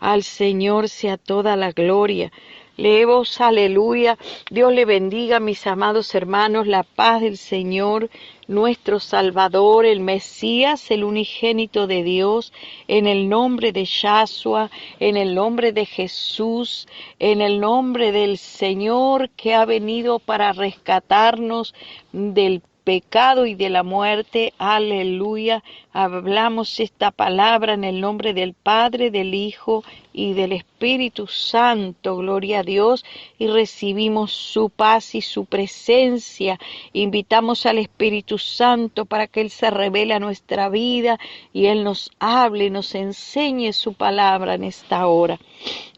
Al Señor sea toda la gloria. Leemos, aleluya. Dios le bendiga, mis amados hermanos, la paz del Señor, nuestro Salvador, el Mesías, el unigénito de Dios, en el nombre de Yahshua, en el nombre de Jesús, en el nombre del Señor que ha venido para rescatarnos del pecado y de la muerte. Aleluya. Hablamos esta palabra en el nombre del Padre, del Hijo y del Espíritu Santo. Gloria a Dios. Y recibimos su paz y su presencia. Invitamos al Espíritu Santo para que Él se revele a nuestra vida y Él nos hable, nos enseñe su palabra en esta hora.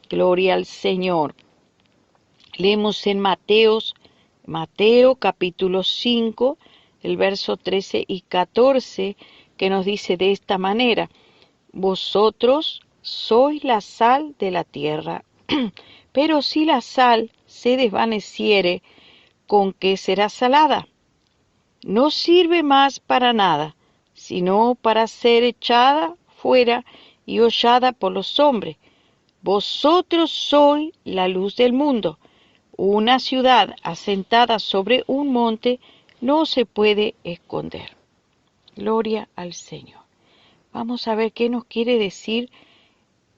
Gloria al Señor. Leemos en Mateo capítulo 5, el verso 13 y 14, que nos dice de esta manera: vosotros sois la sal de la tierra, pero si la sal se desvaneciere, ¿con qué será salada? No sirve más para nada, sino para ser echada fuera y hollada por los hombres. Vosotros sois la luz del mundo. Una ciudad asentada sobre un monte no se puede esconder. Gloria al Señor. Vamos a ver qué nos quiere decir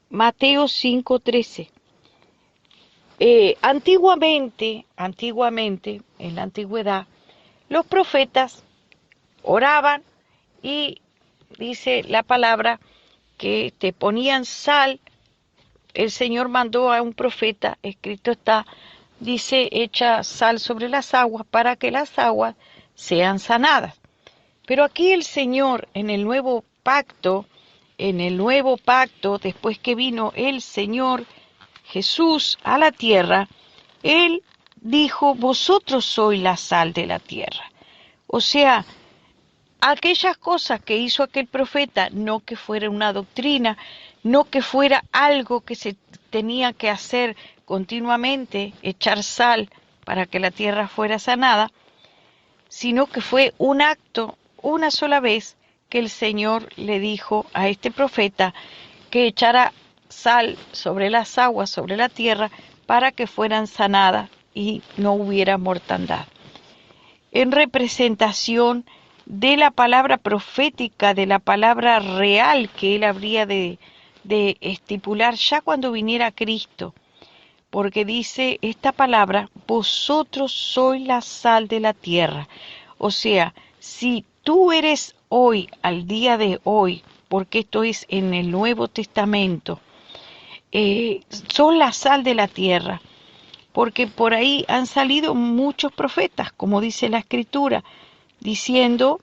Mateo 5:13. Antiguamente, en la antigüedad, los profetas oraban y dice la palabra que te ponían sal. El Señor mandó a un profeta, escrito está, dice, echa sal sobre las aguas para que las aguas sean sanadas. Pero aquí el Señor en el nuevo pacto, después que vino el Señor Jesús a la tierra, Él dijo, vosotros sois la sal de la tierra. O sea, aquellas cosas que hizo aquel profeta, no que fuera una doctrina, no que fuera algo que se tenía que hacer continuamente, echar sal para que la tierra fuera sanada, sino que fue un acto, una sola vez, que el Señor le dijo a este profeta que echara sal sobre las aguas, sobre la tierra, para que fueran sanadas y no hubiera mortandad. En representación de la palabra profética, de la palabra real que él habría de estipular ya cuando viniera Cristo, porque dice esta palabra, vosotros sois la sal de la tierra. O sea, si tú eres hoy, al día de hoy, porque esto es en el Nuevo Testamento, son la sal de la tierra, porque por ahí han salido muchos profetas, como dice la Escritura, diciendo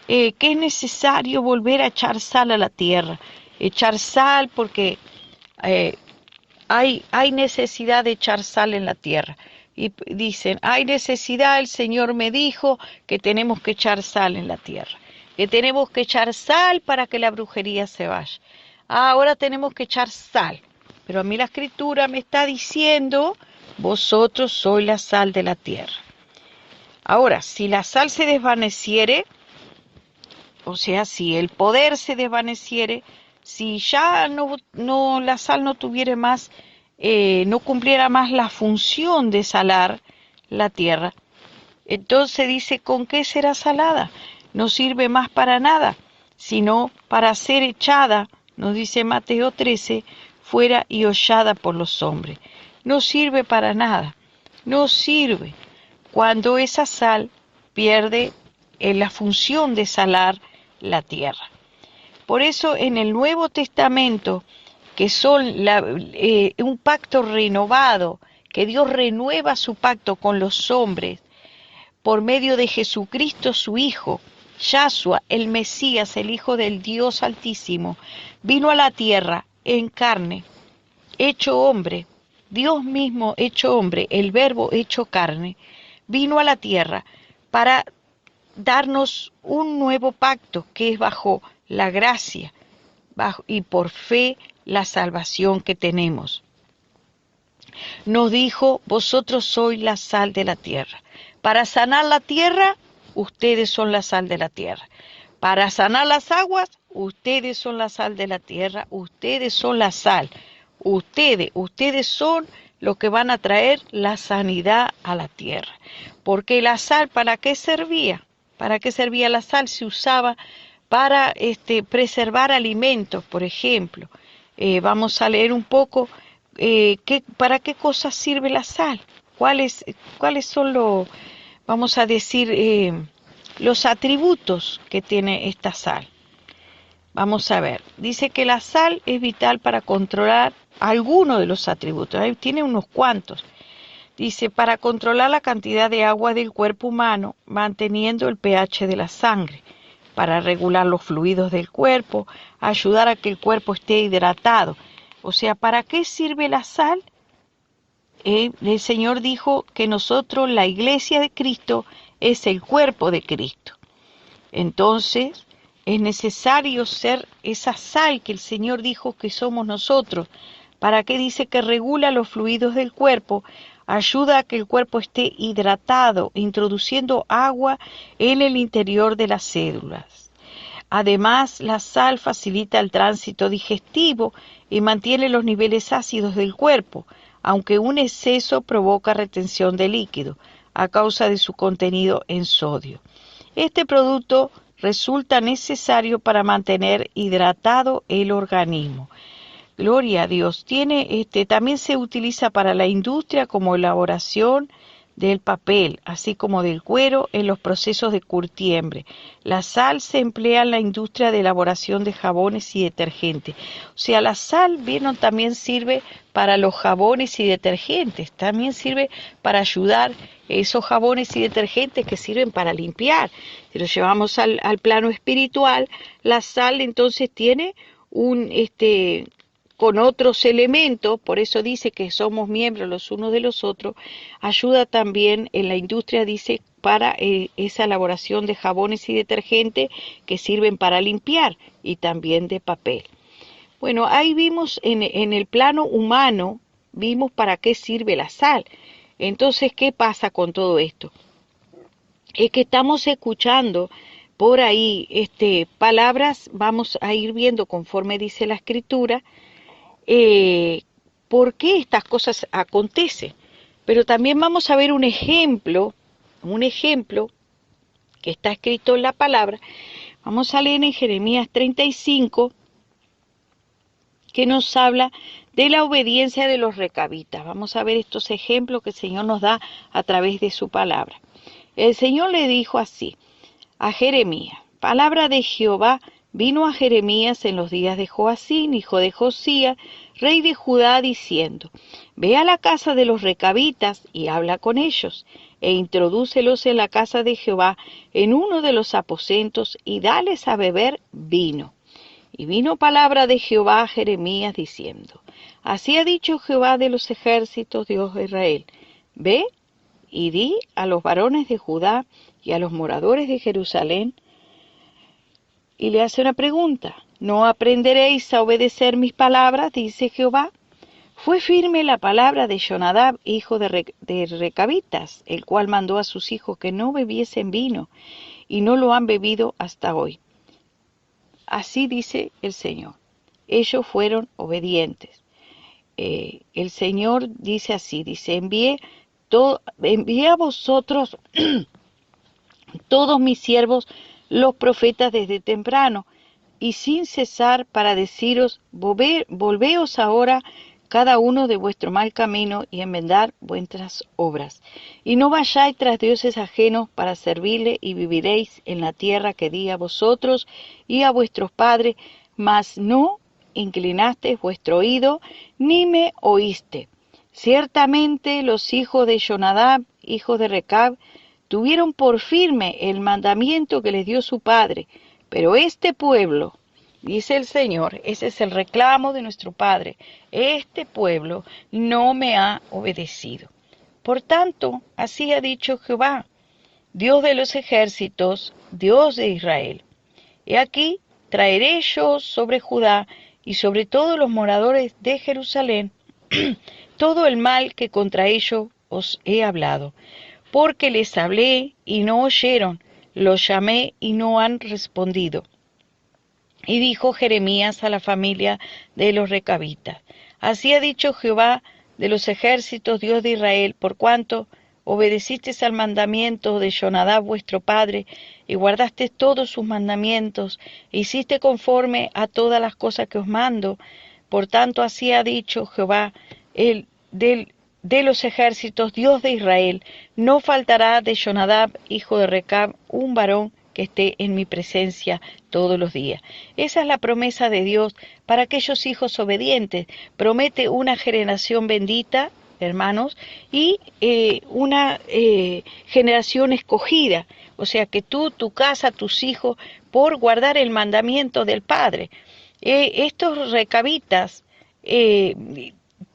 que es necesario volver a echar sal a la tierra, echar sal porque hay necesidad de echar sal en la tierra. Y dicen, hay necesidad, el Señor me dijo que tenemos que echar sal en la tierra, que tenemos que echar sal para que la brujería se vaya. Ahora tenemos que echar sal, pero a mí la Escritura me está diciendo, vosotros sois la sal de la tierra. Ahora, si la sal se desvaneciere, o sea, si el poder se desvaneciere, si ya no la sal no tuviera más, no cumpliera más la función de salar la tierra, entonces dice, ¿con qué será salada? No sirve más para nada, sino para ser echada, nos dice Mateo 13, fuera y hollada por los hombres. No sirve para nada, no sirve cuando esa sal pierde la función de salar la tierra. Por eso en el Nuevo Testamento, que son un pacto renovado, que Dios renueva su pacto con los hombres por medio de Jesucristo su Hijo, Yahshua, el Mesías, el Hijo del Dios Altísimo, vino a la tierra en carne, hecho hombre, Dios mismo hecho hombre, el Verbo hecho carne, vino a la tierra para darnos un nuevo pacto que es bajo la gracia y por fe la salvación que tenemos. Nos dijo, vosotros sois la sal de la tierra. Para sanar la tierra, ustedes son la sal de la tierra. Para sanar las aguas, ustedes son la sal de la tierra, ustedes son la sal. Ustedes son los que van a traer la sanidad a la tierra. Porque la sal, ¿para qué servía? ¿Para qué servía la sal? Se usaba para preservar alimentos, por ejemplo. Vamos a leer un poco para qué cosas sirve la sal. ¿Cuáles son vamos a decir, los atributos que tiene esta sal? Vamos a ver, dice que la sal es vital para controlar algunos de los atributos, ahí tiene unos cuantos. Dice, para controlar la cantidad de agua del cuerpo humano, manteniendo el pH de la sangre, para regular los fluidos del cuerpo, ayudar a que el cuerpo esté hidratado. O sea, ¿para qué sirve la sal? El Señor dijo que nosotros, la iglesia de Cristo, es el cuerpo de Cristo. Entonces, es necesario ser esa sal que el Señor dijo que somos nosotros. ¿Para qué dice que regula los fluidos del cuerpo? Ayuda a que el cuerpo esté hidratado, introduciendo agua en el interior de las células. Además, la sal facilita el tránsito digestivo y mantiene los niveles ácidos del cuerpo, aunque un exceso provoca retención de líquido a causa de su contenido en sodio. Este producto resulta necesario para mantener hidratado el organismo. Gloria a Dios. También se utiliza para la industria como elaboración del papel, así como del cuero en los procesos de curtiembre. La sal se emplea en la industria de elaboración de jabones y detergentes. O sea, la sal también sirve para los jabones y detergentes. También sirve para ayudar esos jabones y detergentes que sirven para limpiar. Si lo llevamos al plano espiritual, la sal entonces tiene con otros elementos, por eso dice que somos miembros los unos de los otros, ayuda también en la industria, dice, para esa elaboración de jabones y detergentes que sirven para limpiar y también de papel. Bueno, ahí vimos en el plano humano, vimos para qué sirve la sal. Entonces, ¿qué pasa con todo esto? Es que estamos escuchando por ahí palabras, vamos a ir viendo conforme dice la Escritura, por qué estas cosas acontecen. Pero también vamos a ver un ejemplo que está escrito en la palabra. Vamos a leer en Jeremías 35, que nos habla de la obediencia de los recabitas. Vamos a ver estos ejemplos que el Señor nos da a través de su palabra. El Señor le dijo así a Jeremías: palabra de Jehová vino a Jeremías en los días de Joacín, hijo de Josías, rey de Judá, diciendo: ve a la casa de los recabitas y habla con ellos, e introdúcelos en la casa de Jehová en uno de los aposentos, y dales a beber vino. Y vino palabra de Jehová a Jeremías diciendo: así ha dicho Jehová de los ejércitos, Dios de Israel: ve y di a los varones de Judá y a los moradores de Jerusalén. Y le hace una pregunta: ¿no aprenderéis a obedecer mis palabras? Dice Jehová. Fue firme la palabra de Jonadab, hijo de Recabitas, el cual mandó a sus hijos que no bebiesen vino, y no lo han bebido hasta hoy. Así dice el Señor. Ellos fueron obedientes. El Señor dice así, dice: envié a vosotros todos mis siervos, los profetas, desde temprano, y sin cesar, para deciros: volveos ahora cada uno de vuestro mal camino, y enmendar vuestras obras. Y no vayáis tras dioses ajenos para servirle, y viviréis en la tierra que di a vosotros y a vuestros padres, mas no inclinasteis vuestro oído, ni me oíste. Ciertamente los hijos de Jonadab, hijo de Recab, tuvieron por firme el mandamiento que les dio su padre, pero este pueblo, dice el Señor, ese es el reclamo de nuestro Padre: este pueblo no me ha obedecido. Por tanto, así ha dicho Jehová, Dios de los ejércitos, Dios de Israel: he aquí, traeré yo sobre Judá y sobre todos los moradores de Jerusalén todo el mal que contra ellos os he hablado, porque les hablé y no oyeron, los llamé y no han respondido. Y dijo Jeremías a la familia de los recabitas: Así ha dicho Jehová de los ejércitos, Dios de Israel, por cuanto obedecisteis al mandamiento de Jonadab vuestro padre, y guardaste todos sus mandamientos, e hiciste conforme a todas las cosas que os mando. Por tanto, así ha dicho Jehová, el de los ejércitos, Dios de Israel: no faltará de Jonadab, hijo de Recab, un varón que esté en mi presencia todos los días. Esa es la promesa de Dios para aquellos hijos obedientes. Promete una generación bendita, hermanos, y una generación escogida. O sea que tú, tu casa, tus hijos, por guardar el mandamiento del Padre. Estos recabitas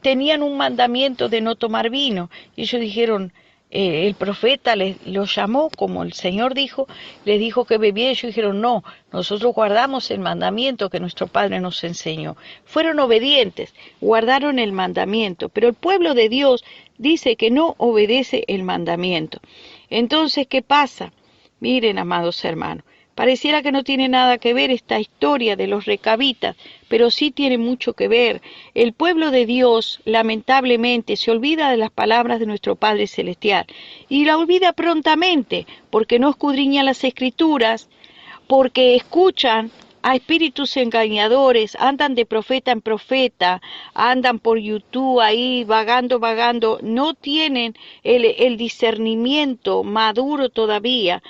tenían un mandamiento de no tomar vino, y ellos dijeron, el profeta los llamó, como el Señor dijo, les dijo que bebieran, ellos dijeron, no, nosotros guardamos el mandamiento que nuestro Padre nos enseñó. Fueron obedientes, guardaron el mandamiento, pero el pueblo de Dios dice que no obedece el mandamiento. Entonces, ¿qué pasa? Miren, amados hermanos, pareciera que no tiene nada que ver esta historia de los recabitas, pero sí tiene mucho que ver. El pueblo de Dios, lamentablemente, se olvida de las palabras de nuestro Padre Celestial, y la olvida prontamente, porque no escudriñan las Escrituras, porque escuchan a espíritus engañadores, andan de profeta en profeta, andan por YouTube ahí vagando, no tienen el discernimiento maduro todavía,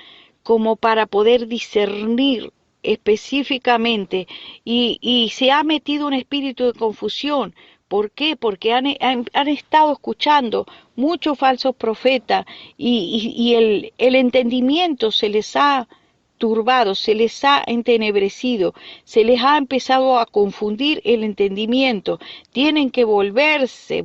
como para poder discernir específicamente, y se ha metido un espíritu de confusión. ¿Por qué? Porque han estado escuchando muchos falsos profetas, y el entendimiento se les ha turbado, se les ha entenebrecido, se les ha empezado a confundir el entendimiento. Tienen que volverse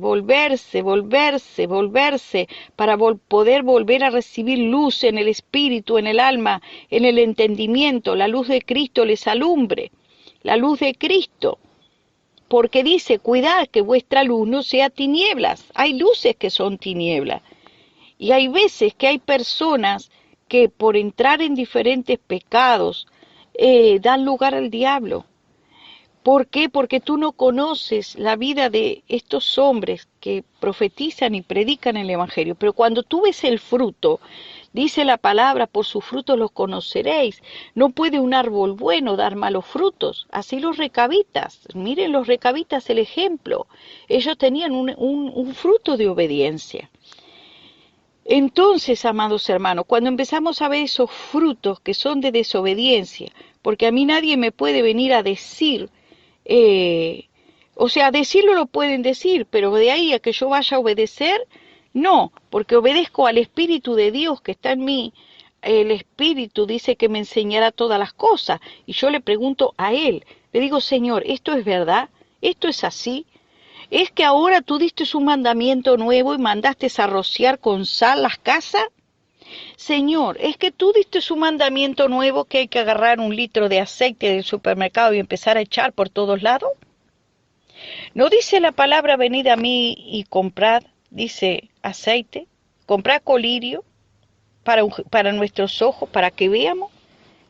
para poder volver a recibir luz en el espíritu, en el alma, en el entendimiento. La luz de Cristo les alumbre, la luz de Cristo. Porque dice, cuidad que vuestra luz no sea tinieblas. Hay luces que son tinieblas. Y hay veces que hay personas que por entrar en diferentes pecados dan lugar al diablo. ¿Por qué? Porque tú no conoces la vida de estos hombres que profetizan y predican el Evangelio. Pero cuando tú ves el fruto, dice la palabra, por sus frutos los conoceréis. No puede un árbol bueno dar malos frutos. Así los recabitas. Miren los recabitas el ejemplo. Ellos tenían un fruto de obediencia. Entonces, amados hermanos, cuando empezamos a ver esos frutos que son de desobediencia, porque a mí nadie me puede venir a decir, o sea, decirlo lo pueden decir, pero de ahí a que yo vaya a obedecer, no, porque obedezco al Espíritu de Dios que está en mí. El Espíritu dice que me enseñará todas las cosas, y yo le pregunto a Él, le digo, Señor, ¿esto es verdad? ¿Esto es así? ¿Es que ahora tú diste un mandamiento nuevo y mandaste a rociar con sal las casas? Señor, ¿es que tú diste un mandamiento nuevo que hay que agarrar 1 litro de aceite del supermercado y empezar a echar por todos lados? ¿No dice la palabra, venid a mí y comprad, dice, aceite, comprad colirio para nuestros ojos, para que veamos?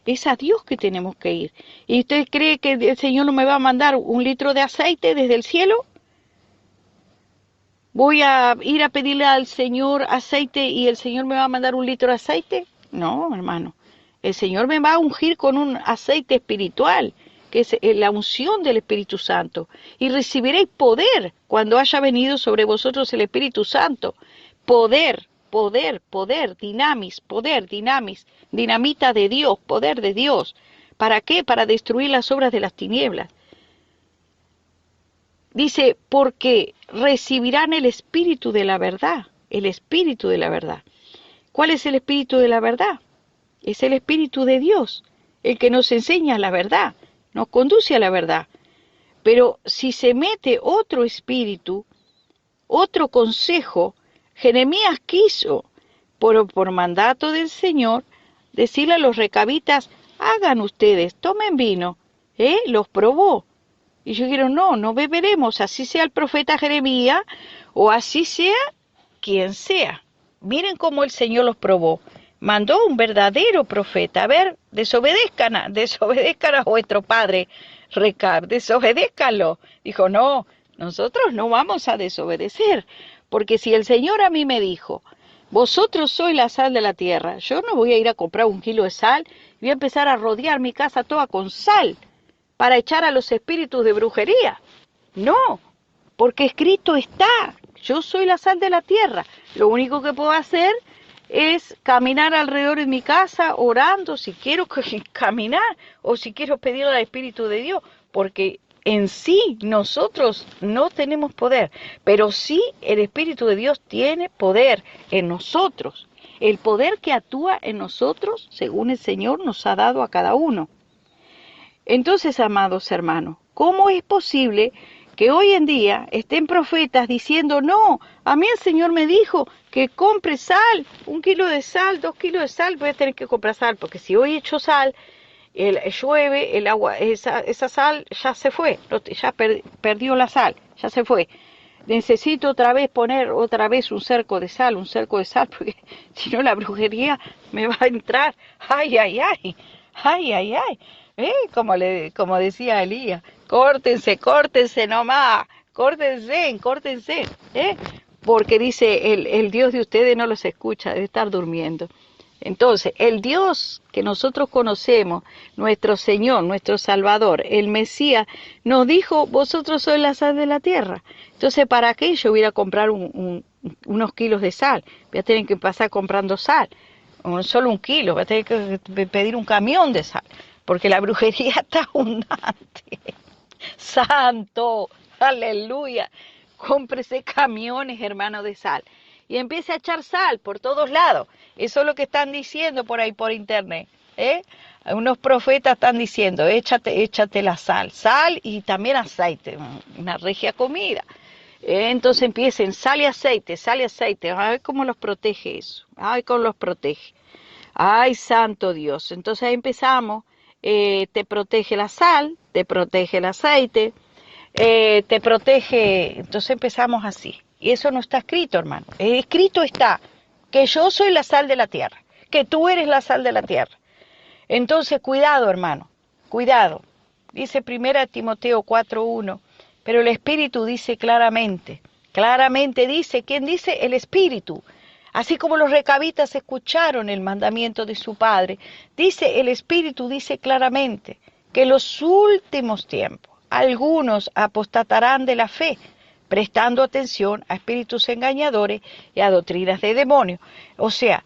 Es a Dios que tenemos que ir. ¿Y usted cree que el Señor no me va a mandar 1 litro de aceite desde el cielo? ¿Voy a ir a pedirle al Señor aceite y el Señor me va a mandar 1 litro de aceite? No, hermano. El Señor me va a ungir con un aceite espiritual, que es la unción del Espíritu Santo. Y recibiréis poder cuando haya venido sobre vosotros el Espíritu Santo. Poder, dinamis, dinamita de Dios, poder de Dios. ¿Para qué? Para destruir las obras de las tinieblas. Dice, porque recibirán el espíritu de la verdad, el espíritu de la verdad. ¿Cuál es el espíritu de la verdad? Es el espíritu de Dios, el que nos enseña la verdad, nos conduce a la verdad. Pero si se mete otro espíritu, otro consejo, Jeremías quiso, por mandato del Señor, decirle a los recabitas, hagan ustedes, tomen vino, los probó. Y ellos dijeron, no beberemos, así sea el profeta Jeremías, o así sea quien sea. Miren cómo el Señor los probó. mandó un verdadero profeta. A ver, desobedezcan a vuestro padre Recab, desobedézcanlo. Dijo, no, nosotros no vamos a desobedecer, porque si el Señor a mí me dijo, vosotros sois la sal de la tierra, yo no voy a ir a comprar 1 kilo de sal y voy a empezar a rodear mi casa toda con sal para echar a los espíritus de brujería. No, porque escrito está, yo soy la sal de la tierra. Lo único que puedo hacer es caminar alrededor de mi casa orando si quiero caminar o si quiero pedir al Espíritu de Dios, porque en sí nosotros no tenemos poder, pero sí el Espíritu de Dios tiene poder en nosotros, el poder que actúa en nosotros según el Señor nos ha dado a cada uno. Entonces, amados hermanos, ¿cómo es posible que hoy en día estén profetas diciendo, no, a mí el Señor me dijo que compre sal, 1 kilo de sal, 2 kilos de sal, voy a tener que comprar sal, porque si hoy echo sal, llueve, el agua, esa sal ya se fue, ya perdió la sal, ya se fue. Necesito otra vez poner otra vez un cerco de sal, porque si no la brujería me va a entrar. Ay, ay, ay, ay, ay, ay. Como decía Elías, córtense nomás, córtense, porque dice, el Dios de ustedes no los escucha, debe estar durmiendo. Entonces, el Dios que nosotros conocemos, nuestro Señor, nuestro Salvador, el Mesías, nos dijo, vosotros sois la sal de la tierra. Entonces, ¿para qué yo voy a ir a comprar unos kilos de sal? Voy a tener que pasar comprando sal, solo 1 kilo, voy a tener que pedir un camión de sal, porque la brujería está abundante. Santo, aleluya, cómprese camiones, hermano, de sal. Y empiece a echar sal por todos lados. Eso es lo que están diciendo por ahí por internet. Unos profetas están diciendo, échate la sal y también aceite, una regia comida. Entonces empiecen, sal y aceite. Ay, cómo los protege eso. Ay, cómo los protege. Ay, santo Dios. Entonces ahí empezamos, te protege la sal, te protege el aceite, te protege. Entonces empezamos así. Y eso no está escrito, hermano. Escrito está que yo soy la sal de la tierra, que tú eres la sal de la tierra. Entonces, cuidado, hermano, cuidado. Dice 1 Timoteo 4:1, pero el Espíritu dice claramente dice, ¿quién dice? El Espíritu. Así como los recabitas escucharon el mandamiento de su padre, dice el Espíritu, dice claramente que en los últimos tiempos algunos apostatarán de la fe, prestando atención a espíritus engañadores y a doctrinas de demonios. O sea,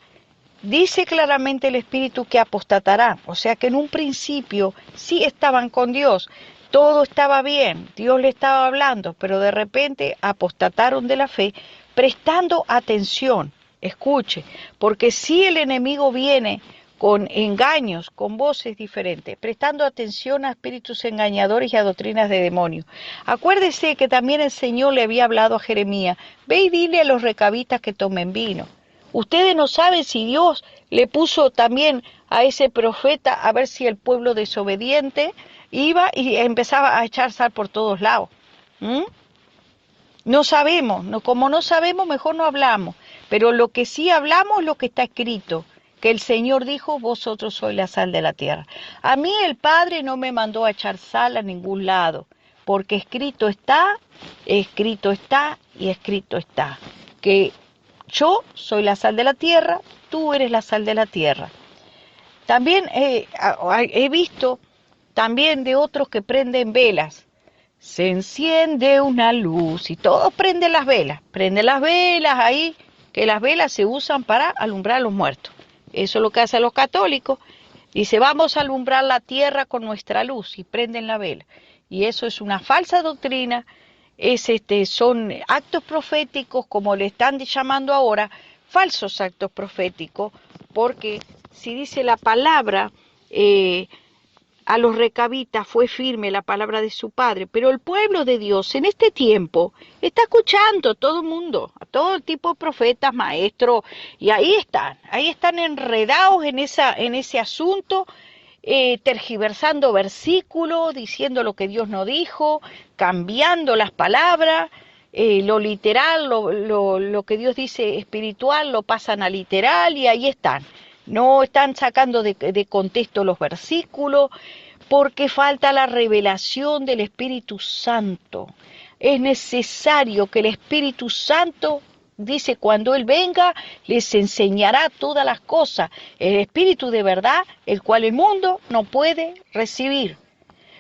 dice claramente el Espíritu que apostatarán, o sea que en un principio sí estaban con Dios, todo estaba bien, Dios le estaba hablando, pero de repente apostataron de la fe, prestando atención. Escuche, porque si el enemigo viene con engaños, con voces diferentes, prestando atención a espíritus engañadores y a doctrinas de demonios. Acuérdese que también el Señor le había hablado a Jeremías, ve y dile a los recabitas que tomen vino. Ustedes no saben si Dios le puso también a ese profeta a ver si el pueblo desobediente iba y empezaba a echar sal por todos lados. No sabemos, como no sabemos, mejor no hablamos. Pero lo que sí hablamos es lo que está escrito, que el Señor dijo, vosotros sois la sal de la tierra. A mí el Padre no me mandó a echar sal a ningún lado, porque escrito está y escrito está, que yo soy la sal de la tierra, tú eres la sal de la tierra. También he visto también de otros que prenden velas. Se enciende una luz y todos prenden las velas ahí, que las velas se usan para alumbrar a los muertos. Eso es lo que hacen los católicos. Dice, vamos a alumbrar la tierra con nuestra luz y prenden la vela. Y eso es una falsa doctrina, son actos proféticos, como le están llamando ahora, falsos actos proféticos, porque si dice la palabra, a los recabitas fue firme la palabra de su padre, pero el pueblo de Dios en este tiempo está escuchando a todo el mundo, a todo tipo de profetas, maestros, y ahí están enredados en ese asunto, tergiversando versículos, diciendo lo que Dios no dijo, cambiando las palabras, lo literal, lo que Dios dice espiritual, lo pasan a literal y ahí están. no están sacando de contexto los versículos, porque falta la revelación del Espíritu Santo. Es necesario que el Espíritu Santo, dice, cuando Él venga, les enseñará todas las cosas. El Espíritu de verdad, el cual el mundo no puede recibir.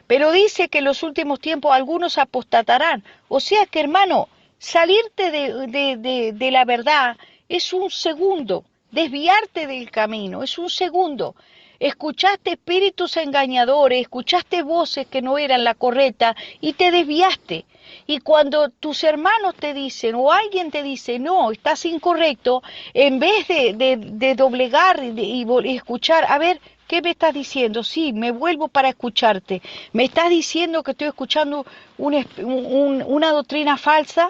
Pero dice que en los últimos tiempos algunos apostatarán. O sea que, hermano, salirte de la verdad es un segundo. Desviarte del camino es un segundo. Escuchaste espíritus engañadores, escuchaste voces que no eran la correcta y te desviaste. Y cuando tus hermanos te dicen o alguien te dice, no, estás incorrecto, en vez de doblegar y escuchar, a ver, ¿qué me estás diciendo? Sí, me vuelvo para escucharte. ¿Me estás diciendo que estoy escuchando una doctrina falsa?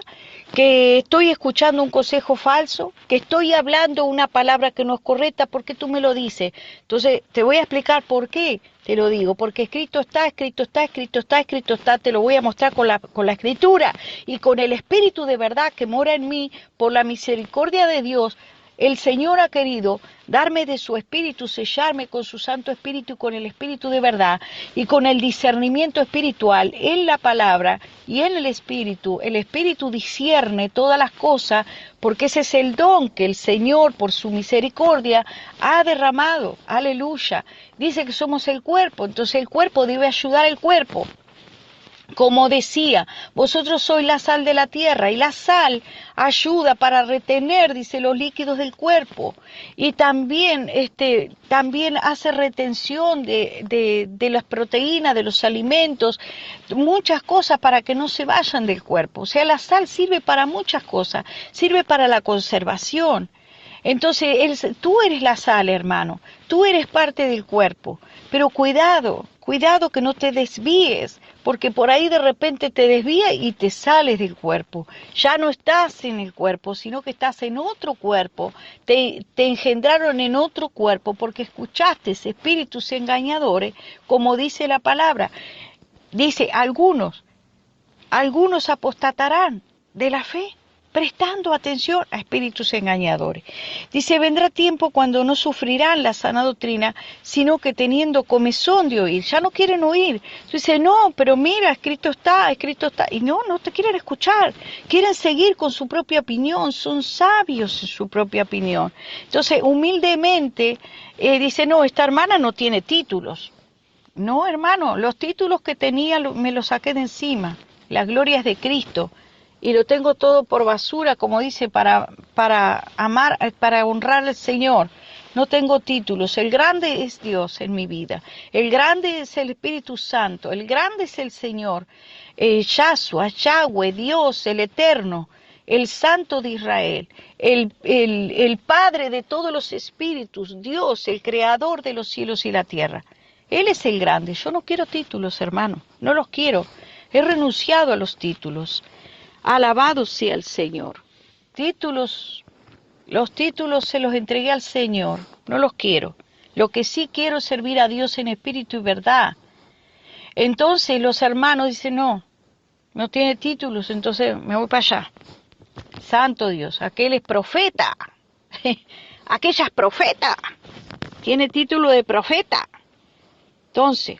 ¿Que estoy escuchando un consejo falso? ¿Que estoy hablando una palabra que no es correcta? ¿Por qué tú me lo dices? Entonces, te voy a explicar por qué te lo digo. Porque escrito está, escrito está, escrito está, escrito está. Te lo voy a mostrar con la escritura y con el Espíritu de verdad que mora en mí por la misericordia de Dios. El Señor ha querido darme de su Espíritu, sellarme con su Santo Espíritu y con el Espíritu de verdad y con el discernimiento espiritual en la palabra y en el Espíritu. El Espíritu discierne todas las cosas porque ese es el don que el Señor por su misericordia ha derramado. Aleluya. Dice que somos el cuerpo, entonces el cuerpo debe ayudar al cuerpo. Como decía, vosotros sois la sal de la tierra y la sal ayuda para retener, dice, los líquidos del cuerpo y también hace retención de las proteínas, de los alimentos, muchas cosas para que no se vayan del cuerpo. O sea, la sal sirve para muchas cosas, sirve para la conservación. Entonces, tú eres la sal, hermano, tú eres parte del cuerpo, pero cuidado que no te desvíes, porque por ahí de repente te desvías y te sales del cuerpo. Ya no estás en el cuerpo, sino que estás en otro cuerpo. Te engendraron en otro cuerpo porque escuchaste espíritus engañadores, como dice la palabra. Dice, algunos apostatarán de la fe, prestando atención a espíritus engañadores. Dice, vendrá tiempo cuando no sufrirán la sana doctrina, sino que teniendo comezón de oír, ya no quieren oír. Dice, no, pero mira, escrito está, y no te quieren escuchar, quieren seguir con su propia opinión, son sabios en su propia opinión. Entonces, humildemente, dice, no, esta hermana no tiene títulos. No, hermano, los títulos que tenía me los saqué de encima. La gloria es de Cristo y lo tengo todo por basura, como dice, para amar, para honrar al Señor. No tengo títulos. El grande es Dios en mi vida. El grande es el Espíritu Santo. El grande es el Señor. Yahshua, Yahweh, Dios, el Eterno, el Santo de Israel, el Padre de todos los espíritus, Dios, el Creador de los cielos y la tierra. Él es el grande. Yo no quiero títulos, hermano. No los quiero. He renunciado a los títulos. Alabado sea el Señor. Los títulos se los entregué al Señor. No los quiero. Lo que sí quiero es servir a Dios en espíritu y verdad. Entonces los hermanos dicen, no tiene títulos, entonces me voy para allá. Santo Dios, aquel es profeta. Aquella es profeta. Tiene título de profeta. Entonces,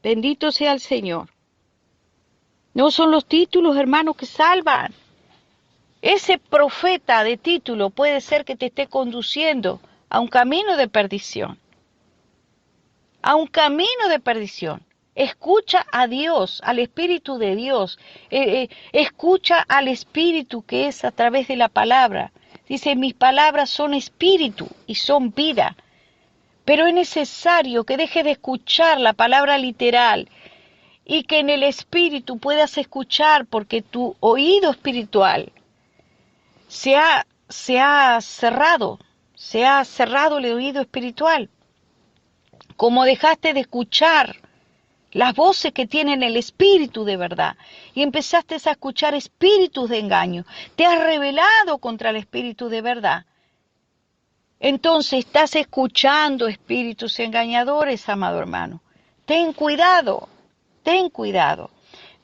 bendito sea el Señor. No son los títulos, hermanos, que salvan. Ese profeta de título puede ser que te esté conduciendo a un camino de perdición. A un camino de perdición. Escucha a Dios, al Espíritu de Dios. Escucha al Espíritu que es a través de la palabra. Dice, mis palabras son espíritu y son vida. Pero es necesario que dejes de escuchar la palabra literal y que en el espíritu puedas escuchar, porque tu oído espiritual se ha cerrado el oído espiritual. Como dejaste de escuchar las voces que tienen el espíritu de verdad y empezaste a escuchar espíritus de engaño, te has rebelado contra el espíritu de verdad. Entonces estás escuchando espíritus engañadores, amado hermano. Ten cuidado.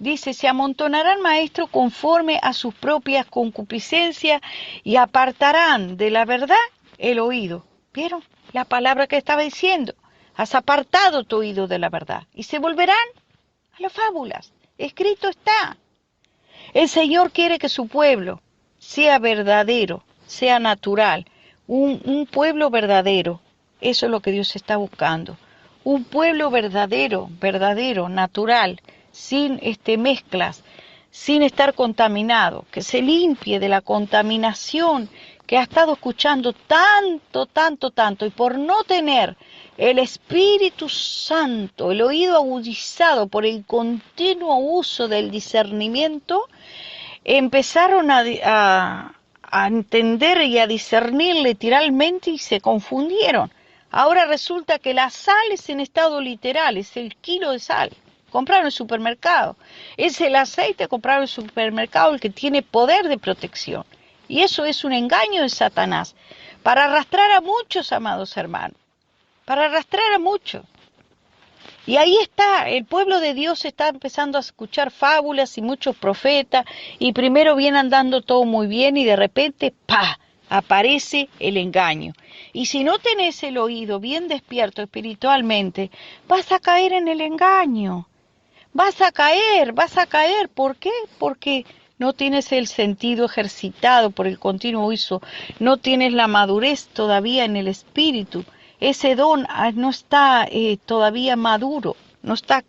Dice, se amontonarán maestros conforme a sus propias concupiscencias y apartarán de la verdad el oído. ¿Vieron? la palabra que estaba diciendo. Has apartado tu oído de la verdad y se volverán a las fábulas. Escrito está. El Señor quiere que su pueblo sea verdadero, sea natural, un pueblo verdadero. Eso es lo que Dios está buscando. Un pueblo verdadero, natural, sin mezclas, sin estar contaminado, que se limpie de la contaminación que ha estado escuchando tanto, y por no tener el Espíritu Santo, el oído agudizado por el continuo uso del discernimiento, empezaron a entender y a discernir literalmente y se confundieron. Ahora resulta que la sal es en estado literal, es el kilo de sal. Compraron en el supermercado. Es el aceite comprado en el supermercado el que tiene poder de protección. Y eso es un engaño de Satanás para arrastrar a muchos, amados hermanos. Para arrastrar a muchos. Y ahí está, el pueblo de Dios está empezando a escuchar fábulas y muchos profetas, y primero viene andando todo muy bien y de repente, ¡pa!, aparece el engaño. Y si no tenés el oído bien despierto espiritualmente, vas a caer en el engaño. Vas a caer. ¿Por qué? Porque no tienes el sentido ejercitado por el continuo uso, no tienes la madurez todavía en el espíritu. Ese don no está todavía maduro, no está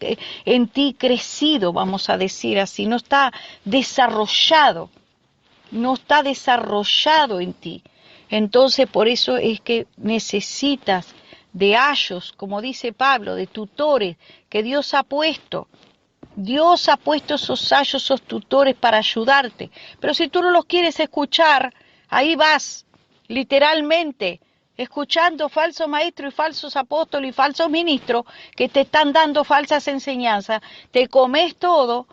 en ti crecido, vamos a decir así, no está desarrollado en ti. Entonces por eso es que necesitas de ayos, como dice Pablo, de tutores que Dios ha puesto. Dios ha puesto esos ayos, esos tutores para ayudarte. Pero si tú no los quieres escuchar, ahí vas, literalmente, escuchando falsos maestros y falsos apóstoles y falsos ministros que te están dando falsas enseñanzas. Te comes todo,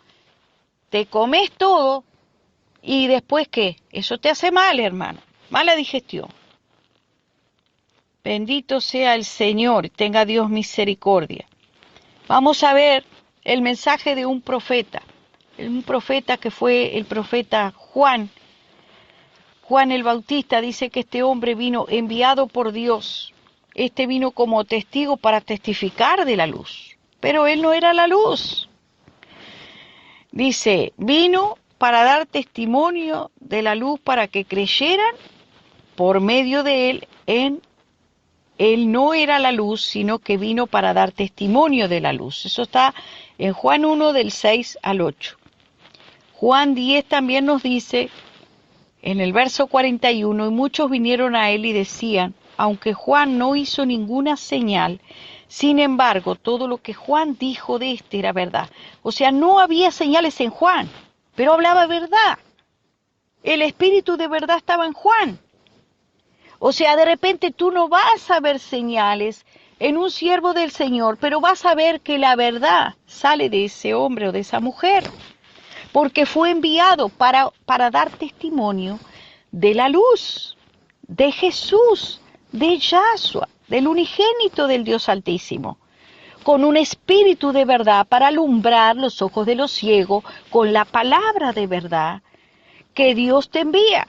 y después ¿qué? Eso te hace mal, hermano, mala digestión. Bendito sea el Señor, tenga Dios misericordia. Vamos a ver el mensaje de un profeta que fue el profeta Juan. Juan el Bautista dice que este hombre vino enviado por Dios. Vino como testigo para testificar de la luz, pero él no era la luz. Dice, vino para dar testimonio de la luz para que creyeran por medio de él Él no era la luz, sino que vino para dar testimonio de la luz. Eso está en Juan 1, del 6 al 8. Juan 10 también nos dice, en el verso 41, y muchos vinieron a él y decían, aunque Juan no hizo ninguna señal, sin embargo, todo lo que Juan dijo de era verdad. O sea, no había señales en Juan, pero hablaba verdad. El espíritu de verdad estaba en Juan. O sea, de repente tú no vas a ver señales en un siervo del Señor, pero vas a ver que la verdad sale de ese hombre o de esa mujer, porque fue enviado para dar testimonio de la luz, de Jesús, de Yahshua, del unigénito del Dios Altísimo, con un espíritu de verdad para alumbrar los ojos de los ciegos con la palabra de verdad que Dios te envía.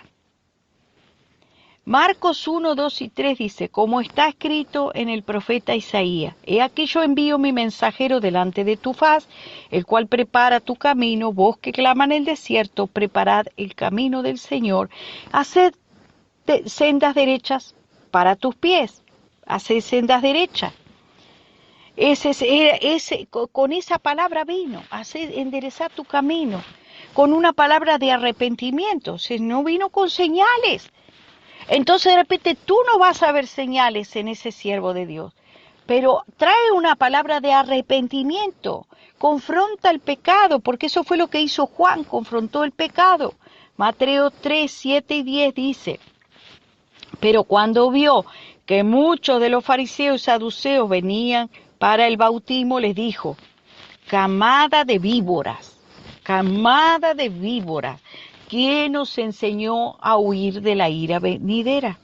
Marcos 1, 2 y 3 dice, como está escrito en el profeta Isaías, he aquí yo envío mi mensajero delante de tu faz, el cual prepara tu camino, vos que clama en el desierto, preparad el camino del Señor, haced sendas derechas para tus pies, haced sendas derechas. Con esa palabra vino, enderezar tu camino, con una palabra de arrepentimiento, no vino con señales. Entonces de repente tú no vas a ver señales en ese siervo de Dios, pero trae una palabra de arrepentimiento, confronta el pecado, porque eso fue lo que hizo Juan, confrontó el pecado. Mateo 3, 7 y 10 dice, pero cuando vio que muchos de los fariseos y saduceos venían para el bautismo, les dijo, camada de víboras, ¿quién os enseñó a huir de la ira venidera?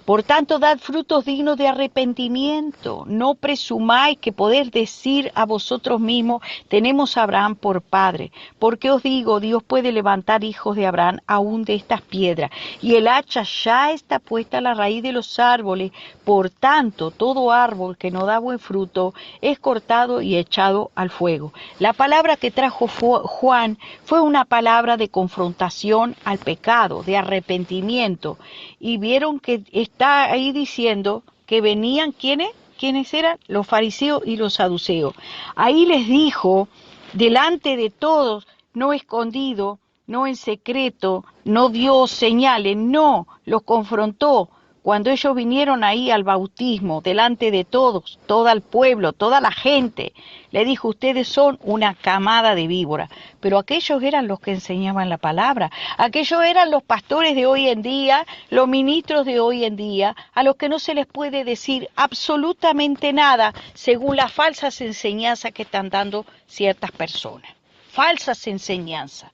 Por tanto, dad frutos dignos de arrepentimiento. No presumáis que podéis decir a vosotros mismos, tenemos a Abraham por padre. Porque os digo, Dios puede levantar hijos de Abraham aún de estas piedras. Y el hacha ya está puesta a la raíz de los árboles. Por tanto, todo árbol que no da buen fruto es cortado y echado al fuego. La palabra que trajo Juan fue una palabra de confrontación al pecado, de arrepentimiento. Y vieron que está ahí diciendo que venían, ¿quiénes eran? Los fariseos y los saduceos. Ahí les dijo, delante de todos, no escondido, no en secreto, no dio señales, no, los confrontó. Cuando ellos vinieron ahí al bautismo, delante de todos, todo el pueblo, toda la gente, le dijo, ustedes son una camada de víboras. Pero aquellos eran los que enseñaban la palabra, aquellos eran los pastores de hoy en día, los ministros de hoy en día, a los que no se les puede decir absolutamente nada según las falsas enseñanzas que están dando ciertas personas. Falsas enseñanzas,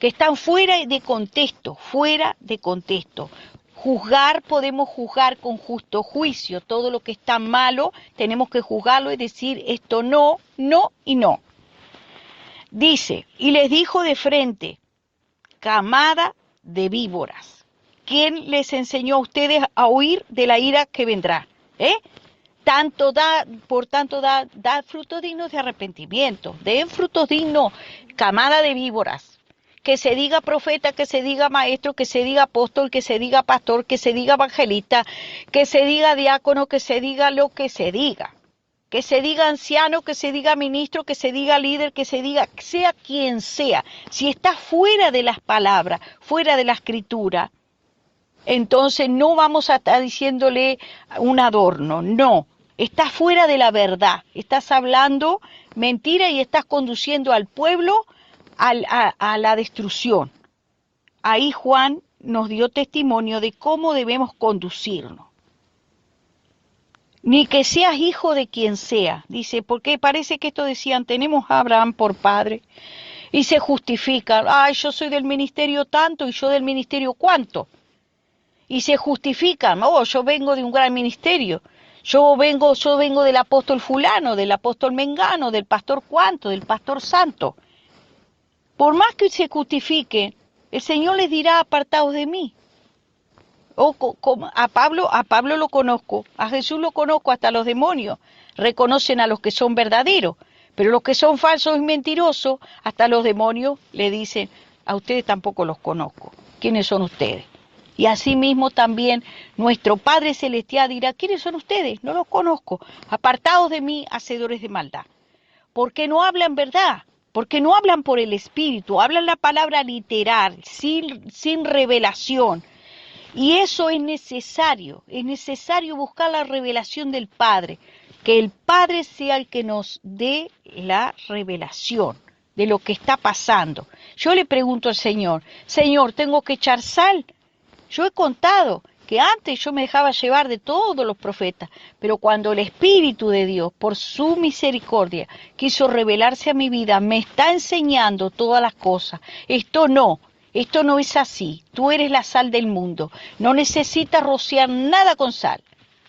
que están fuera de contexto, fuera de contexto. Juzgar, podemos juzgar con justo juicio. Todo lo que está malo, tenemos que juzgarlo y decir esto no, no y no. Dice, y les dijo de frente, camada de víboras. ¿Quién les enseñó a ustedes a huir de la ira que vendrá? Por tanto, da frutos dignos de arrepentimiento. Den frutos dignos, camada de víboras. Que se diga profeta, que se diga maestro, que se diga apóstol, que se diga pastor, que se diga evangelista, que se diga diácono, que se diga lo que se diga anciano, que se diga ministro, que se diga líder, que se diga, sea quien sea. Si está fuera de las palabras, fuera de la escritura, entonces no vamos a estar diciéndole un adorno, no. Estás fuera de la verdad, estás hablando mentira y estás conduciendo al pueblo a la destrucción. Ahí Juan nos dio testimonio de cómo debemos conducirnos. Ni que seas hijo de quien sea, dice, porque parece que esto decían, tenemos a Abraham por padre, y se justifican, ay, yo soy del ministerio tanto y yo del ministerio cuánto, y se justifican, oh, yo vengo de un gran ministerio, yo vengo del apóstol fulano, del apóstol mengano, del pastor cuánto, del pastor santo. Por más que se justifique, el Señor les dirá, apartaos de mí. A Pablo lo conozco, a Jesús lo conozco, hasta los demonios reconocen a los que son verdaderos, pero los que son falsos y mentirosos, hasta los demonios le dicen, a ustedes tampoco los conozco. ¿Quiénes son ustedes? Y así mismo también nuestro Padre Celestial dirá, ¿quiénes son ustedes? No los conozco. Apartaos de mí, hacedores de maldad. Porque no hablan verdad. Porque no hablan por el Espíritu, hablan la palabra literal, sin revelación. Y eso es necesario buscar la revelación del Padre, que el Padre sea el que nos dé la revelación de lo que está pasando. Yo le pregunto al Señor, Señor, ¿tengo que echar sal? Yo he contado que antes yo me dejaba llevar de todos los profetas, pero cuando el Espíritu de Dios, por su misericordia, quiso revelarse a mi vida, me está enseñando todas las cosas. Esto no es así. Tú eres la sal del mundo. No necesitas rociar nada con sal.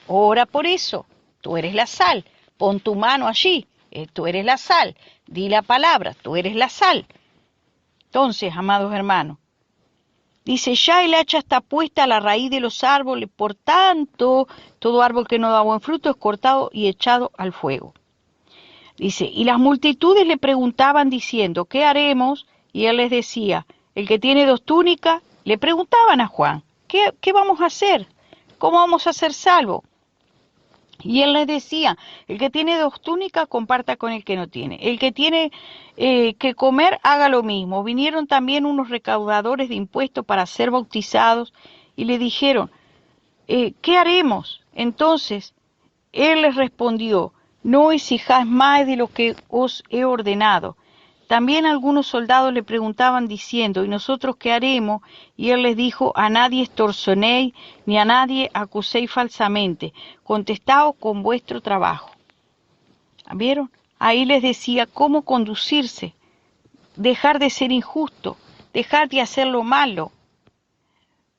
Ora por eso. Tú eres la sal. Pon tu mano allí. Tú eres la sal. Di la palabra. Tú eres la sal. Entonces, amados hermanos, dice, ya el hacha está puesta a la raíz de los árboles, por tanto, todo árbol que no da buen fruto es cortado y echado al fuego. Dice, y las multitudes le preguntaban diciendo, ¿qué haremos? Y él les decía, el que tiene 2 túnicas, le preguntaban a Juan, ¿qué vamos a hacer? ¿Cómo vamos a ser salvos? Y él les decía, el que tiene 2 túnicas, comparta con el que no tiene. El que tiene que comer, haga lo mismo. Vinieron también unos recaudadores de impuestos para ser bautizados y le dijeron, ¿qué haremos? Entonces, él les respondió, no exijáis más de lo que os he ordenado. También algunos soldados le preguntaban diciendo, ¿y nosotros qué haremos? Y él les dijo, a nadie extorsionéis, ni a nadie acuséis falsamente, contestaos con vuestro trabajo. ¿Vieron? Ahí les decía cómo conducirse, dejar de ser injusto, dejar de hacer lo malo,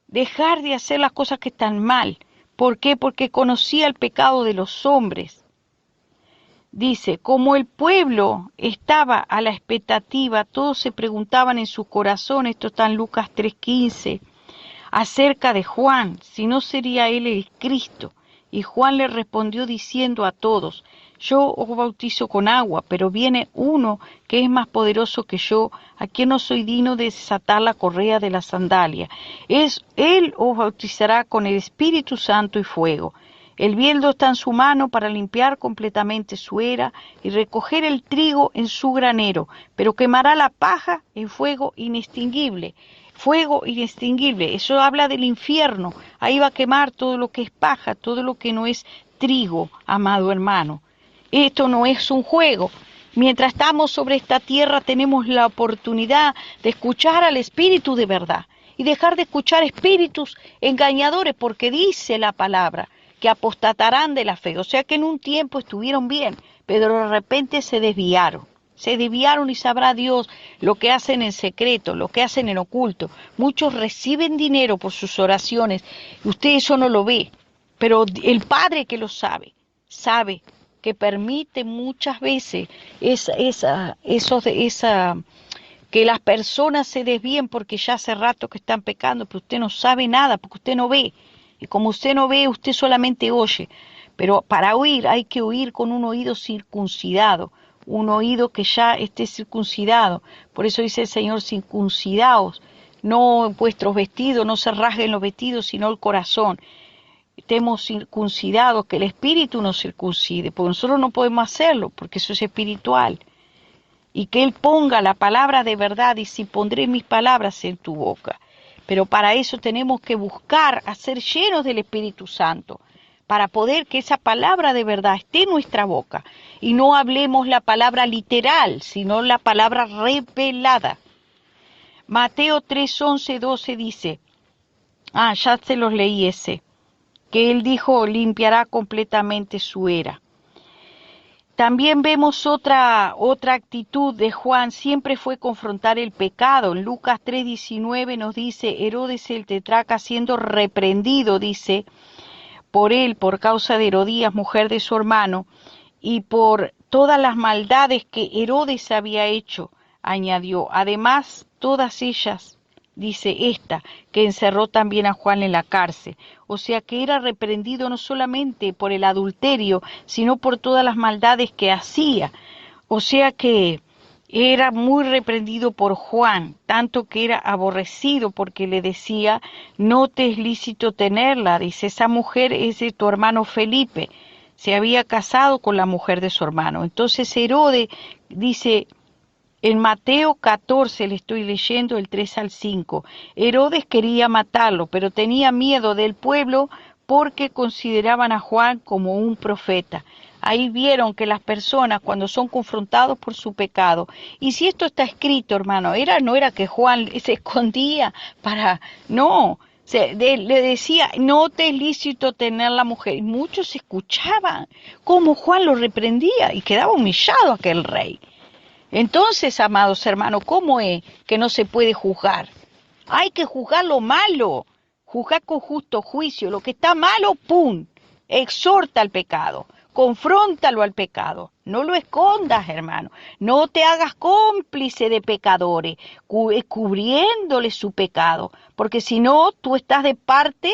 dejar de hacer las cosas que están mal. ¿Por qué? Porque conocía el pecado de los hombres. Dice, como el pueblo estaba a la expectativa, todos se preguntaban en su corazón, esto está en Lucas 3:15, acerca de Juan, si no sería él el Cristo. Y Juan le respondió diciendo a todos, yo os bautizo con agua, pero viene uno que es más poderoso que yo, a quien no soy digno de desatar la correa de la sandalia. Él os bautizará con el Espíritu Santo y fuego. El bieldo está en su mano para limpiar completamente su era y recoger el trigo en su granero, pero quemará la paja en fuego inextinguible. Fuego inextinguible, eso habla del infierno. Ahí va a quemar todo lo que es paja, todo lo que no es trigo, amado hermano. Esto no es un juego. Mientras estamos sobre esta tierra tenemos la oportunidad de escuchar al Espíritu de verdad y dejar de escuchar espíritus engañadores, porque dice la palabra que apostatarán de la fe. O sea que en un tiempo estuvieron bien, pero de repente se desviaron. Se desviaron y sabrá Dios lo que hacen en secreto, lo que hacen en oculto. Muchos reciben dinero por sus oraciones y usted eso no lo ve, pero el Padre que lo sabe, sabe que permite muchas veces que las personas se desvíen porque ya hace rato que están pecando, pero usted no sabe nada, porque usted no ve. Y como usted no ve, usted solamente oye. Pero para oír hay que oír con un oído circuncidado, un oído que ya esté circuncidado. Por eso dice el Señor, circuncidaos, no vuestros vestidos, no se rasguen los vestidos, sino el corazón. Estemos circuncidados, que el Espíritu nos circuncide, porque nosotros no podemos hacerlo, porque eso es espiritual. Y que Él ponga la palabra de verdad, y si pondré mis palabras en tu boca. Pero para eso tenemos que buscar a ser llenos del Espíritu Santo, para poder que esa palabra de verdad esté en nuestra boca. Y no hablemos la palabra literal, sino la palabra revelada. Mateo 3, 11, 12 dice, ya se los leí ese, que Él dijo, limpiará completamente su era. También vemos otra actitud de Juan, siempre fue confrontar el pecado. En Lucas 3:19 nos dice, Herodes el tetrarca siendo reprendido, dice, por él, por causa de Herodías, mujer de su hermano, y por todas las maldades que Herodes había hecho, añadió, además todas ellas, dice esta, que encerró también a Juan en la cárcel. O sea que era reprendido no solamente por el adulterio, sino por todas las maldades que hacía. O sea que era muy reprendido por Juan, tanto que era aborrecido porque le decía, no te es lícito tenerla. Dice, esa mujer es de tu hermano Felipe. Se había casado con la mujer de su hermano. Entonces Herodes dice, en Mateo 14 le estoy leyendo el 3 al 5. Herodes quería matarlo, pero tenía miedo del pueblo porque consideraban a Juan como un profeta. Ahí vieron que las personas cuando son confrontados por su pecado, y si esto está escrito, hermano, no era que Juan se escondía no, le decía, no te es lícito tener la mujer, y muchos escuchaban cómo Juan lo reprendía y quedaba humillado aquel rey. Entonces, amados hermanos, ¿cómo es que no se puede juzgar? Hay que juzgar lo malo, juzgar con justo juicio. Lo que está malo, ¡pum!, exhorta al pecado, confróntalo al pecado. No lo escondas, hermano. No te hagas cómplice de pecadores, cubriéndole su pecado, porque si no, tú estás de parte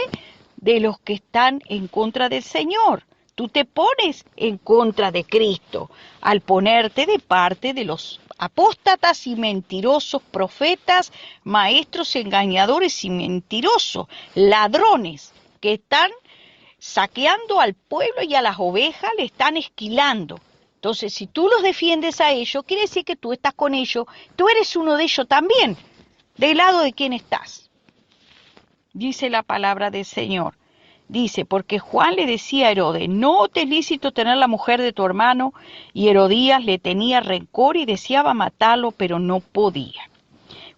de los que están en contra del Señor. Tú te pones en contra de Cristo al ponerte de parte de los apóstatas y mentirosos profetas, maestros engañadores y mentirosos, ladrones que están saqueando al pueblo y a las ovejas le están esquilando. Entonces, si tú los defiendes a ellos, quiere decir que tú estás con ellos, tú eres uno de ellos también. ¿Del lado de quién estás? Dice la palabra del Señor. Dice, porque Juan le decía a Herodes, no te es lícito tener la mujer de tu hermano, y Herodías le tenía rencor y deseaba matarlo, pero no podía.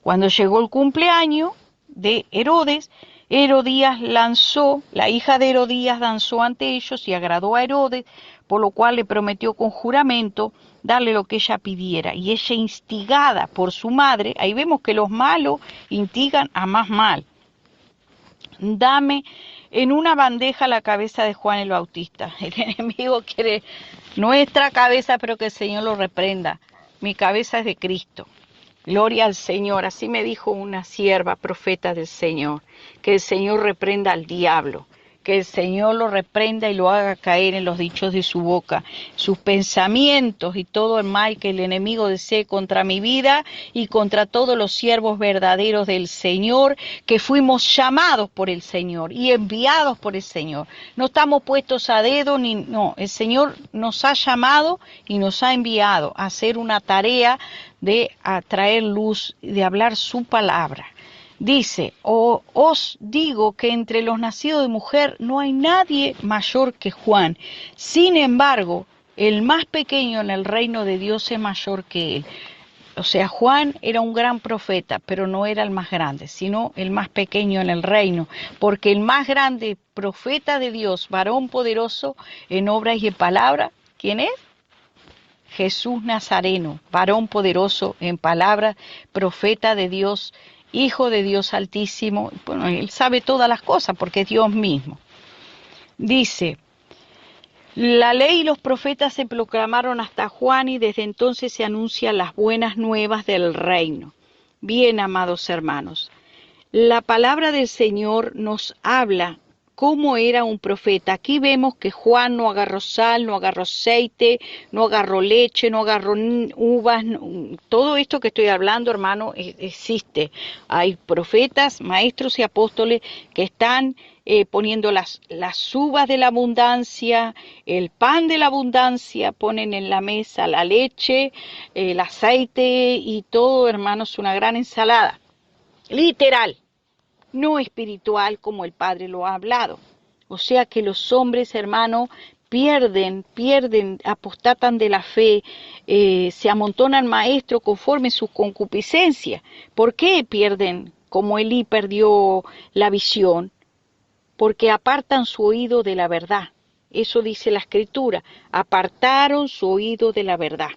Cuando llegó el cumpleaños de Herodes, la hija de Herodías danzó ante ellos y agradó a Herodes, por lo cual le prometió con juramento darle lo que ella pidiera. Y ella, instigada por su madre, ahí vemos que los malos instigan a más mal. Dame en una bandeja la cabeza de Juan el Bautista. El enemigo quiere nuestra cabeza, pero que el Señor lo reprenda. Mi cabeza es de Cristo. Gloria al Señor. Así me dijo una sierva profeta del Señor. Que el Señor reprenda al diablo. Que el Señor lo reprenda y lo haga caer en los dichos de su boca, sus pensamientos y todo el mal que el enemigo desee contra mi vida y contra todos los siervos verdaderos del Señor, que fuimos llamados por el Señor y enviados por el Señor. No estamos puestos a dedo, no, el Señor nos ha llamado y nos ha enviado a hacer una tarea de traer luz, de hablar su palabra. Dice, os digo que entre los nacidos de mujer no hay nadie mayor que Juan. Sin embargo, el más pequeño en el reino de Dios es mayor que él. O sea, Juan era un gran profeta, pero no era el más grande, sino el más pequeño en el reino. Porque el más grande profeta de Dios, varón poderoso en obras y en palabras, ¿quién es? Jesús Nazareno, varón poderoso en palabras, profeta de Dios, Hijo de Dios Altísimo. Bueno, Él sabe todas las cosas porque es Dios mismo. Dice, la ley y los profetas se proclamaron hasta Juan y desde entonces se anuncian las buenas nuevas del reino. Bien, amados hermanos, la palabra del Señor nos habla cómo era un profeta. Aquí vemos que Juan no agarró sal, no agarró aceite, no agarró leche, no agarró uvas. Todo esto que estoy hablando, hermano, existe. Hay profetas, maestros y apóstoles que están poniendo las uvas de la abundancia, el pan de la abundancia, ponen en la mesa la leche, el aceite y todo, hermanos, una gran ensalada. Literal. No espiritual como el Padre lo ha hablado. O sea que los hombres, hermano, pierden, apostatan de la fe, se amontonan maestros conforme sus concupiscencias. ¿Por qué pierden? Como Elí perdió la visión, porque apartan su oído de la verdad. Eso dice la Escritura, apartaron su oído de la verdad.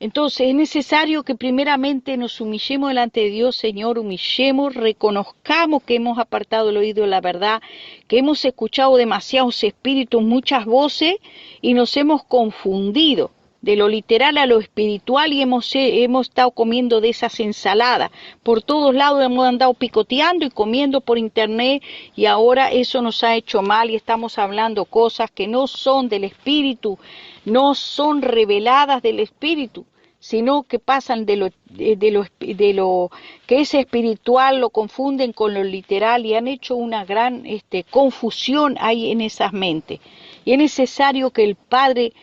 Entonces es necesario que primeramente nos humillemos delante de Dios, Señor, humillemos, reconozcamos que hemos apartado el oído de la verdad, que hemos escuchado demasiados espíritus, muchas voces y nos hemos confundido de lo literal a lo espiritual y hemos estado comiendo de esas ensaladas. Por todos lados hemos andado picoteando y comiendo por internet y ahora eso nos ha hecho mal y estamos hablando cosas que no son del espíritu, no son reveladas del espíritu, sino que pasan de lo que es espiritual, lo confunden con lo literal y han hecho una gran confusión ahí en esas mentes. Y es necesario que el Padre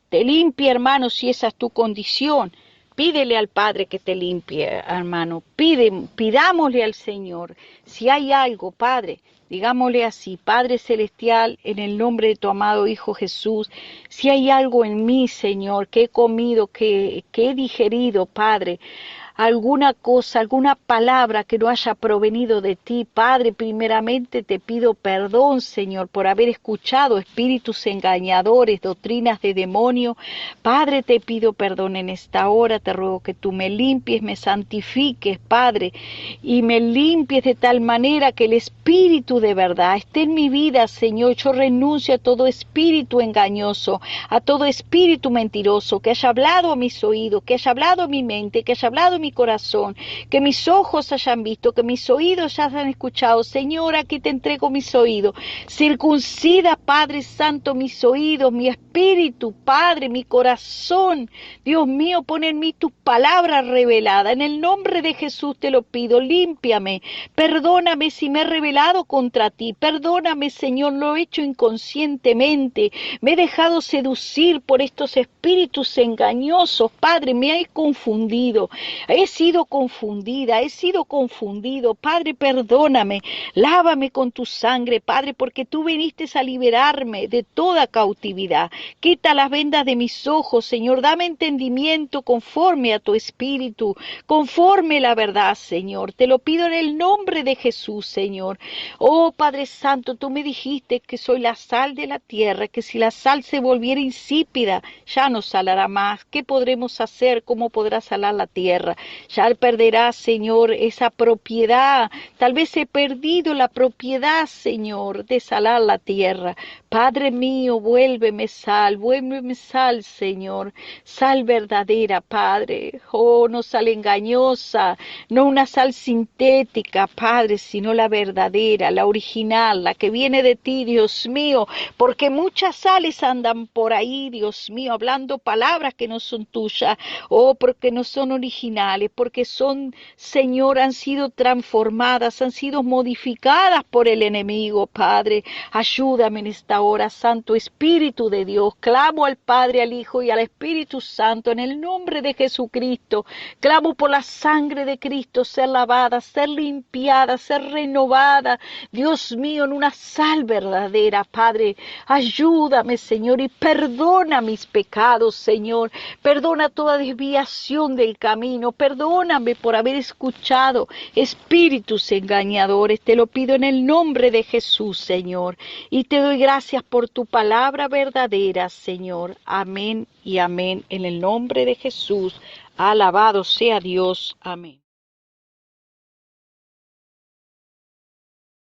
te limpie, hermano, si esa es tu condición. Pídele al Padre que te limpie, hermano. Pidámosle al Señor. Si hay algo, Padre, digámosle así, Padre Celestial, en el nombre de tu amado Hijo Jesús, si hay algo en mí, Señor, que he comido, que he digerido, Padre, alguna cosa, alguna palabra que no haya provenido de ti, Padre, primeramente te pido perdón, Señor, por haber escuchado espíritus engañadores, doctrinas de demonio. Padre, te pido perdón en esta hora, te ruego que tú me limpies, me santifiques, Padre, y me limpies de tal manera que el espíritu de verdad esté en mi vida, Señor. Yo renuncio a todo espíritu engañoso, a todo espíritu mentiroso que haya hablado a mis oídos, que haya hablado a mi mente, que haya hablado a mi corazón, que mis ojos hayan visto, que mis oídos ya hayan escuchado. Señor, aquí te entrego mis oídos. Circuncida, Padre Santo, mis oídos, mi espíritu, Padre, mi corazón. Dios mío, pon en mí tus palabras reveladas. En el nombre de Jesús te lo pido. Límpiame. Perdóname si me he rebelado contra ti. Perdóname, Señor, lo he hecho inconscientemente. Me he dejado seducir por estos espíritus engañosos. Padre, me he confundido. He sido confundida, he sido confundido. Padre, perdóname, lávame con tu sangre, Padre, porque tú viniste a liberarme de toda cautividad. Quita las vendas de mis ojos, Señor. Dame entendimiento conforme a tu espíritu, conforme la verdad, Señor. Te lo pido en el nombre de Jesús, Señor. Oh Padre Santo, tú me dijiste que soy la sal de la tierra, que si la sal se volviera insípida, ya no salará más. ¿Qué podremos hacer? ¿Cómo podrá salar la tierra? Ya perderá, Señor, esa propiedad. Tal vez he perdido la propiedad, Señor, de salar la tierra. Padre mío, vuélveme sal, Señor, sal verdadera, Padre, oh, no sal engañosa, no una sal sintética, Padre, sino la verdadera, la original, la que viene de ti, Dios mío, porque muchas sales andan por ahí, Dios mío, hablando palabras que no son tuyas, oh, porque no son originales, porque son, Señor, han sido transformadas, han sido modificadas por el enemigo, Padre. Ayúdame en esta hora, Santo Espíritu de Dios. Clamo al Padre, al Hijo y al Espíritu Santo en el nombre de Jesucristo. Clamo por la sangre de Cristo, ser lavada, ser limpiada, ser renovada. Dios mío, en una sal verdadera, Padre. Ayúdame, Señor, y perdona mis pecados, Señor. Perdona toda desviación del camino. Perdóname por haber escuchado espíritus engañadores. Te lo pido en el nombre de Jesús, Señor. Y te doy gracias por tu palabra verdadera, Señor. Amén y amén. En el nombre de Jesús. Alabado sea Dios. Amén.